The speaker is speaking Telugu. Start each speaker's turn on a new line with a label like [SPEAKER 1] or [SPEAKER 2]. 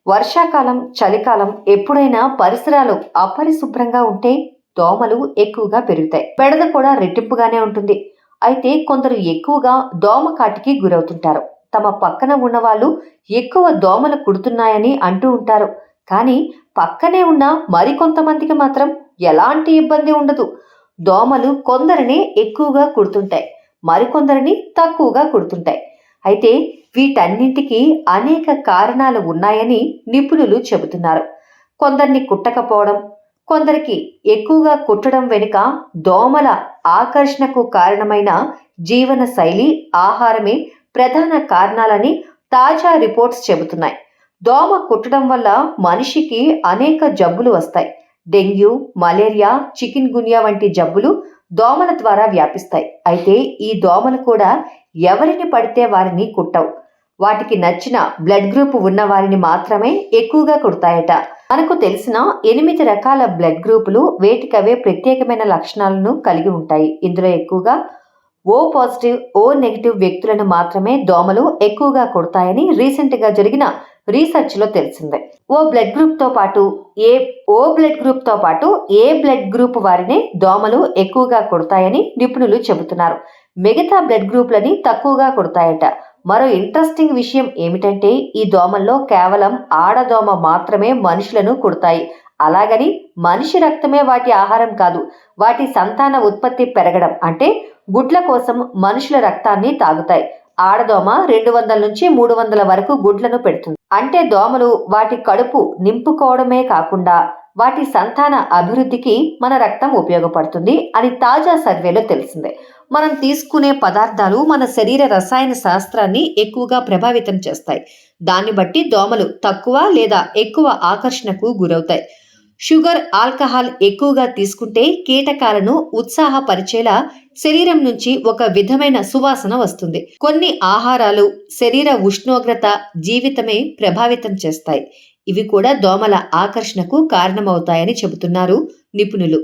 [SPEAKER 1] వర్షాకాలం, చలికాలం ఎప్పుడైనా పరిసరాలు అపరిశుభ్రంగా ఉంటే దోమలు ఎక్కువగా పెరుగుతాయి. బెడద కూడా రెట్టింపుగానే ఉంటుంది. అయితే కొందరు ఎక్కువగా దోమ కాటికి గురవుతుంటారు. తమ పక్కన ఉన్న వాళ్ళు ఎక్కువ దోమలు కుడుతున్నాయని అంటూ ఉంటారు. కానీ పక్కనే ఉన్న మరికొంతమందికి మాత్రం ఎలాంటి ఇబ్బంది ఉండదు. దోమలు కొందరిని ఎక్కువగా కుడుతుంటాయి. మరికొందరిని తక్కువగా కుడుతుంటాయి. అయితే వీటన్నింటికీ అనేక కారణాలు ఉన్నాయని నిపుణులు చెబుతున్నారు. కొందరిని కుట్టకపోవడం, కొందరికి ఎక్కువగా కుట్టడం వెనుక దోమల ఆకర్షణకు కారణమైన జీవన శైలి, ఆహారమే ప్రధాన కారణాలని తాజా రిపోర్ట్స్ చెబుతున్నాయి. దోమ కుట్టడం వల్ల మనిషికి అనేక జబ్బులు వస్తాయి. డెంగ్యూ, మలేరియా, చికెన్ గున్యా వంటి జబ్బులు దోమల ద్వారా వ్యాపిస్తాయి. అయితే ఈ దోమలు కూడా ఎవరిని పడితే వారిని కుట్టవు. వాటికి నచ్చిన బ్లడ్ గ్రూప్ ఉన్న వారిని మాత్రమే ఎక్కువగా కుడతాయట. మనకు తెలిసిన 8 రకాల బ్లడ్ గ్రూపులు వేటికవే ప్రత్యేకమైన లక్షణాలను కలిగి ఉంటాయి. ఇందులో ఎక్కువగా ఓ పాజిటివ్, ఓ నెగిటివ్ వ్యక్తులను మాత్రమే దోమలు ఎక్కువగా కుడతాయని రీసెంట్ గా జరిగిన రీసెర్చ్ లో తెలిసిందే. ఓ బ్లడ్ గ్రూప్ తో పాటు ఏ బ్లడ్ గ్రూప్ వారినే దోమలు ఎక్కువగా కుడతాయని నిపుణులు చెబుతున్నారు. మిగతా బ్లడ్ గ్రూప్లని తక్కువగా కుడతాయట. మరో ఇంట్రెస్టింగ్ విషయం ఏమిటంటే ఈ దోమల్లో కేవలం ఆడదోమ మాత్రమే మనుషులను కుడతాయి. అలాగని మనిషి రక్తమే వాటి ఆహారం కాదు. వాటి సంతాన ఉత్పత్తి పెరగడం అంటే గుడ్ల కోసం మనుషుల రక్తాన్ని తాగుతాయి. ఆడదోమ 200 నుంచి 300 వరకు గుడ్లను పెడుతుంది. అంటే దోమలు వాటి కడుపు నింపుకోవడమే కాకుండా వాటి సంతాన అభివృద్ధికి మన రక్తం ఉపయోగపడుతుంది అని తాజా సర్వేలో తెలిసిందే. మనం తీసుకునే పదార్థాలు మన శరీర రసాయన శాస్త్రాన్ని ఎక్కువగా ప్రభావితం చేస్తాయి. దాన్ని బట్టి దోమలు తక్కువ లేదా ఎక్కువ ఆకర్షణకు గురవుతాయి. షుగర్, ఆల్కహాల్ ఎక్కువగా తీసుకుంటే కీటకాలను ఉత్సాహపరిచేలా శరీరం నుంచి ఒక విధమైన సువాసన వస్తుంది. కొన్ని ఆహారాలు శరీర ఉష్ణోగ్రత, జీవితమే ప్రభావితం చేస్తాయి. ఇవి కూడా దోమల ఆకర్షణకు కారణమవుతాయని చెబుతున్నారు నిపుణులు.